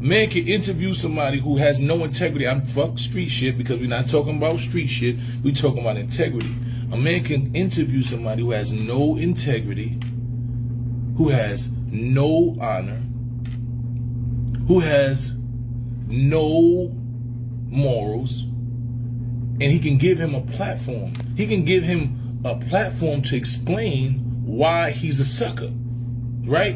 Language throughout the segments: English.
man can interview somebody who has no integrity. I'm fuck street shit because we're not talking about street shit. We're talking about integrity. A man can interview somebody who has no integrity, who has no honor, who has no morals, and he can give him a platform. He can give him a platform to explain why he's a sucker, right?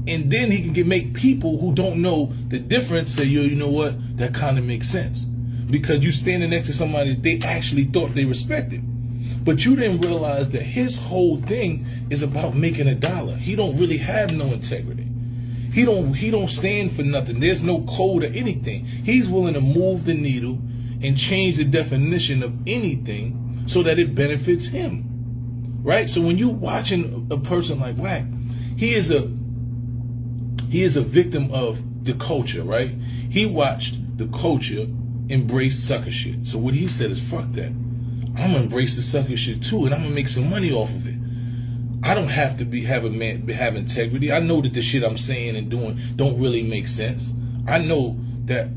And then he can make people who don't know the difference say, yo, you know what? That kind of makes sense. Because you standing next to somebody that they actually thought they respected. But you didn't realize that his whole thing is about making a dollar. He don't really have no integrity. He don't stand for nothing. There's no code or anything. He's willing to move the needle and change the definition of anything so that it benefits him. Right? So when you watching a person like Wack, he is a victim of the culture, right? He watched the culture embrace sucker shit. So what he said is, fuck that. I'm gonna embrace the sucker shit too, and I'm gonna make some money off of it. I don't have to have integrity. I know that the shit I'm saying and doing don't really make sense. I know that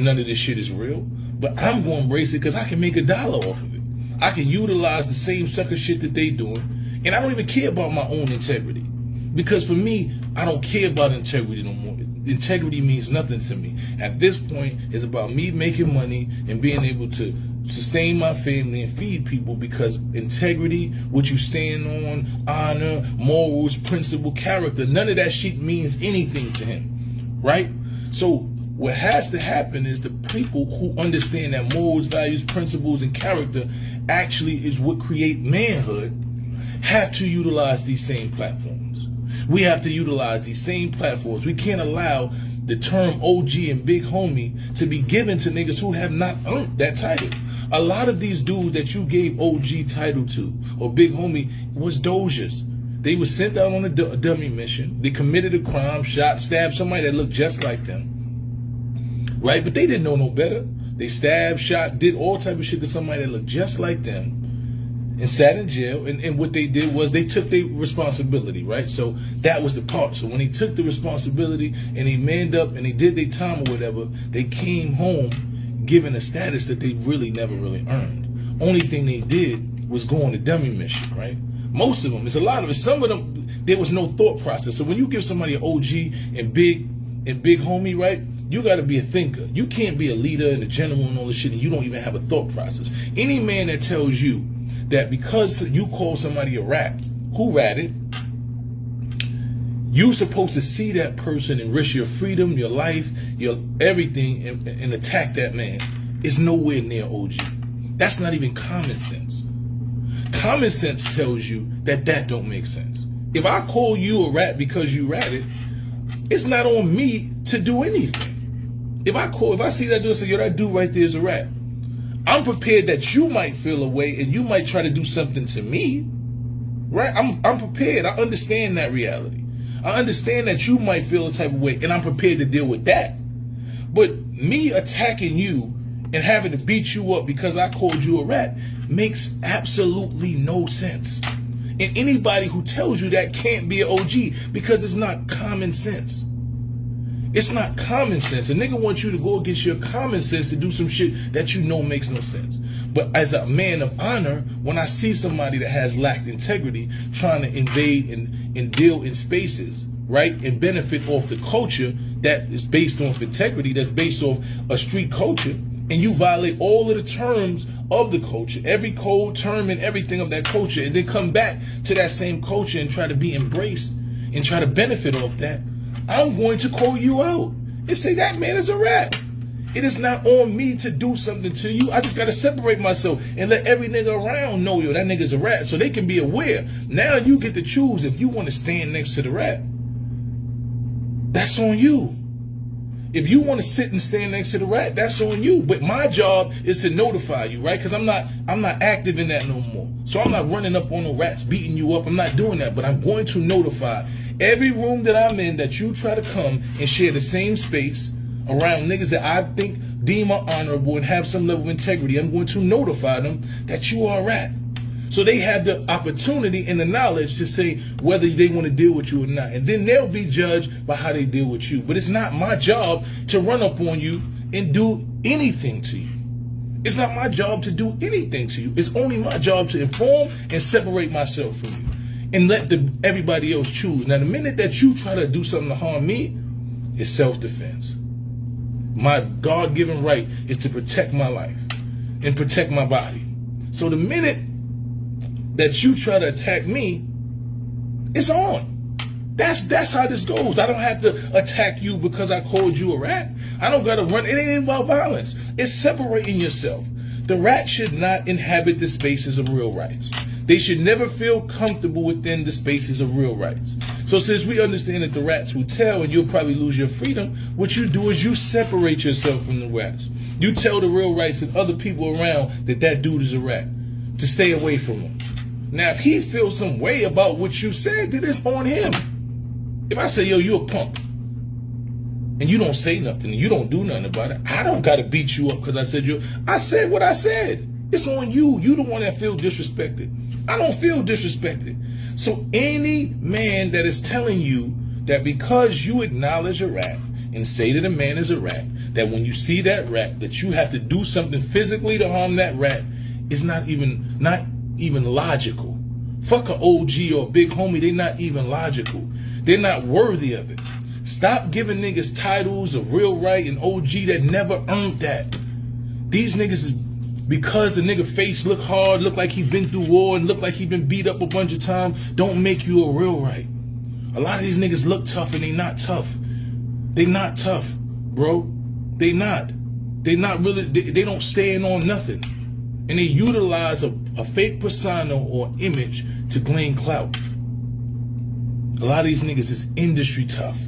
none of this shit is real, but I'm gonna embrace it because I can make a dollar off of it. I can utilize the same sucker shit that they doing, and I don't even care about my own integrity. Because for me, I don't care about integrity no more. Integrity means nothing to me. At this point, it's about me making money and being able to sustain my family and feed people, because integrity, what you stand on, honor, morals, principle, character, none of that shit means anything to him, right? So what has to happen is the people who understand that morals, values, principles, and character actually is what create manhood have to utilize these same platforms. We have to utilize these same platforms. We can't allow the term OG and big homie to be given to niggas who have not earned that title. A lot of these dudes that you gave OG title to or big homie was dojers. They were sent out on a dummy mission. They committed a crime, shot, stabbed somebody that looked just like them, right? But they didn't know no better. They stabbed, shot, did all type of shit to somebody that looked just like them, and sat in jail. And what they did was they took their responsibility, right? So that was the part. So when they took the responsibility and they manned up and they did their time or whatever, they came home given a status that they really never really earned. Only thing they did was go on a dummy mission, right? Most of them, it's a lot of it. Some of them, there was no thought process. So when you give somebody an OG and big homie, right? You got to be a thinker. You can't be a leader and a general and all this shit and you don't even have a thought process. Any man that tells you that because you call somebody a rat, who ratted, you're supposed to see that person and risk your freedom, your life, your everything, and attack that man, is nowhere near OG. That's not even common sense. Common sense tells you that don't make sense. If I call you a rat because you ratted, it's not on me to do anything. If I see that dude and say, yo, that dude right there is a rat, I'm prepared that you might feel a way and you might try to do something to me, right? I'm prepared. I understand that reality. I understand that you might feel a type of way, and I'm prepared to deal with that. But me attacking you and having to beat you up because I called you a rat makes absolutely no sense. And anybody who tells you that can't be an OG, because it's not common sense. It's not common sense. A nigga wants you to go against your common sense to do some shit that you know makes no sense. But as a man of honor, when I see somebody that has lacked integrity trying to invade and deal in spaces, right, and benefit off the culture that is based off integrity, that's based off a street culture, and you violate all of the terms of the culture, every code, term, and everything of that culture, and then come back to that same culture and try to be embraced and try to benefit off that, I'm going to call you out and say that man is a rat. It is not on me to do something to you. I just got to separate myself and let every nigga around know, yo, that nigga's a rat, so they can be aware. Now you get to choose if you want to stand next to the rat. That's on you. If you want to sit and stand next to the rat, that's on you. But my job is to notify you, right? Because I'm not active in that no more. So I'm not running up on the rats, beating you up. I'm not doing that. But I'm going to notify every room that I'm in that you try to come and share the same space around niggas that I think deem are honorable and have some level of integrity. I'm going to notify them that you are a rat. So they have the opportunity and the knowledge to say whether they want to deal with you or not. And then they'll be judged by how they deal with you. But it's not my job to run up on you and do anything to you. It's not my job to do anything to you. It's only my job to inform and separate myself from you and let everybody else choose. Now, the minute that you try to do something to harm me, it's self-defense. My God-given right is to protect my life and protect my body. So the minute that you try to attack me, it's on. That's how this goes. I don't have to attack you because I called you a rat. I don't gotta run. It ain't about violence. It's separating yourself. The rat should not inhabit the spaces of real rights. They should never feel comfortable within the spaces of real rights. So since we understand that the rats will tell and you'll probably lose your freedom, what you do is you separate yourself from the rats. You tell the real rights and other people around that that dude is a rat, to stay away from him. Now, if he feels some way about what you said, then it's on him. If I say, yo, you a punk, and you don't say nothing, and you don't do nothing about it, I don't got to beat you up because I said what I said. It's on you. You the one that feel disrespected. I don't feel disrespected. So any man that is telling you that because you acknowledge a rat and say that a man is a rat, that when you see that rat, that you have to do something physically to harm that rat, is not even logical. Fuck an OG or a big homie, they're not even logical. They're not worthy of it. Stop giving niggas titles of real right and OG that never earned that. These niggas is because the nigga face look hard, look like he been through war, and look like he been beat up a bunch of times, don't make you a real right. A lot of these niggas look tough and they not tough. They not tough, bro. They not. They not really, they don't stand on nothing. And they utilize a fake persona or image to gain clout. A lot of these niggas is industry tough.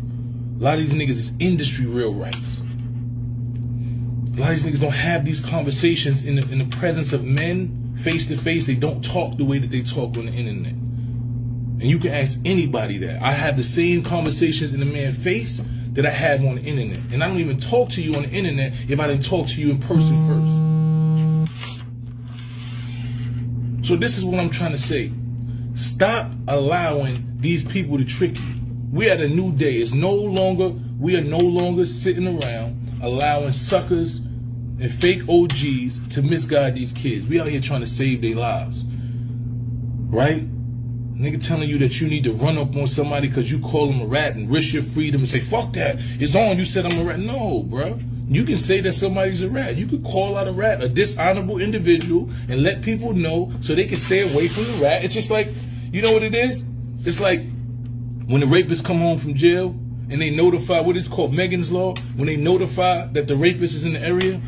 A lot of these niggas is industry real rights. A lot of these niggas don't have these conversations in the presence of men, face to face. They don't talk the way that they talk on the internet. And you can ask anybody that. I have the same conversations in the man's face that I have on the internet. And I don't even talk to you on the internet if I didn't talk to you in person first. So this is what I'm trying to say. Stop allowing these people to trick you. We at a new day. We are no longer sitting around allowing suckers and fake OGs to misguide these kids. We out here trying to save their lives. Right? Nigga telling you that you need to run up on somebody because you call them a rat and risk your freedom and say, fuck that. It's on. You said I'm a rat. No, bro. You can say that somebody's a rat. You could call out a rat, a dishonorable individual, and let people know so they can stay away from the rat. It's just like, you know what it is? It's like when the rapists come home from jail and they notify, what is called Megan's Law, when they notify that the rapist is in the area.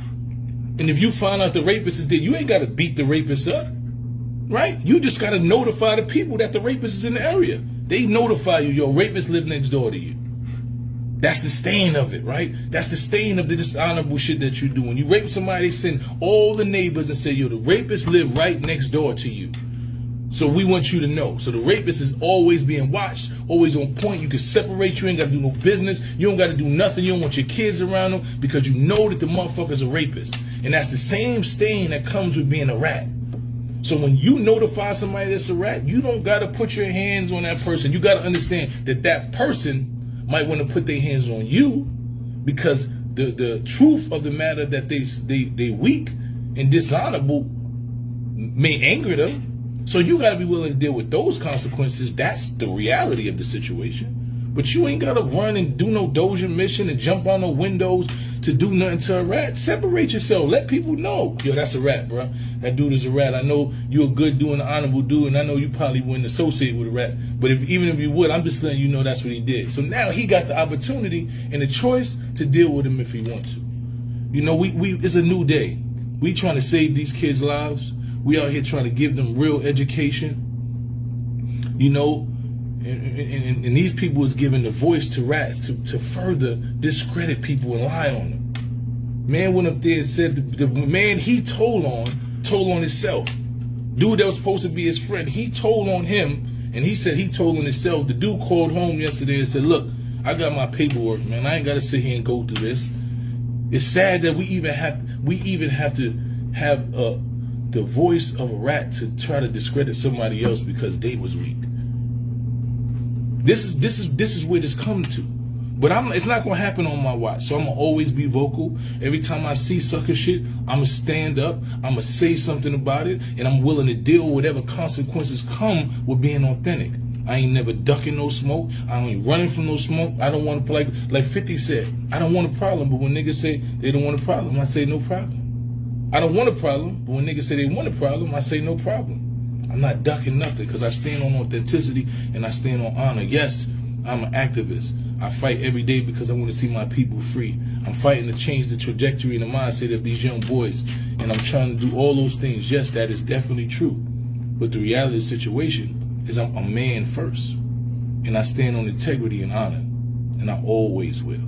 And if you find out the rapist is there, you ain't got to beat the rapist up, right? You just got to notify the people that the rapist is in the area. They notify you, your rapist live next door to you. That's the stain of it, right? That's the stain of the dishonorable shit that you do. When you rape somebody, they send all the neighbors and say, yo, the rapist live right next door to you. So we want you to know. So the rapist is always being watched, always on point. You can separate. You ain't got to do no business. You don't got to do nothing. You don't want your kids around them because you know that the motherfucker's a rapist. And that's the same stain that comes with being a rat. So when you notify somebody that's a rat, you don't got to put your hands on that person. You got to understand that that person might want to put their hands on you because the truth of the matter that they weak and dishonorable may anger them. So you got to be willing to deal with those consequences. That's the reality of the situation. But you ain't got to run and do no doja mission and jump on no windows to do nothing to a rat. Separate yourself. Let people know. Yo, that's a rat, bro. That dude is a rat. I know you're a good dude, an honorable dude, and I know you probably wouldn't associate with a rat. But even if you would, I'm just letting you know that's what he did. So now he got the opportunity and the choice to deal with him if he wants to. You know, it's a new day. We trying to save these kids' lives. We out here trying to give them real education. You know, and these people is giving the voice to rats to further discredit people and lie on them. Man went up there and said the man he told on himself. Dude that was supposed to be his friend, he told on him, and he said he told on himself. The dude called home yesterday and said, look, I got my paperwork, man. I ain't got to sit here and go through this. It's sad that we even have to have the voice of a rat to try to discredit somebody else because they was weak. This is where this come to. But it's not gonna happen on my watch. So I'm gonna always be vocal. Every time I see sucker shit, I'm gonna stand up, I'm gonna say something about it, and I'm willing to deal with whatever consequences come with being authentic. I ain't never ducking no smoke. I ain't running from no smoke. I don't want to, like 50 said, I don't want a problem, but when niggas say they don't want a problem, I say no problem. I don't want a problem, but when niggas say they want a problem, I say no problem. I'm not ducking nothing because I stand on authenticity and I stand on honor. Yes, I'm an activist. I fight every day because I want to see my people free. I'm fighting to change the trajectory and the mindset of these young boys. And I'm trying to do all those things. Yes, that is definitely true. But the reality of the situation is I'm a man first. And I stand on integrity and honor. And I always will.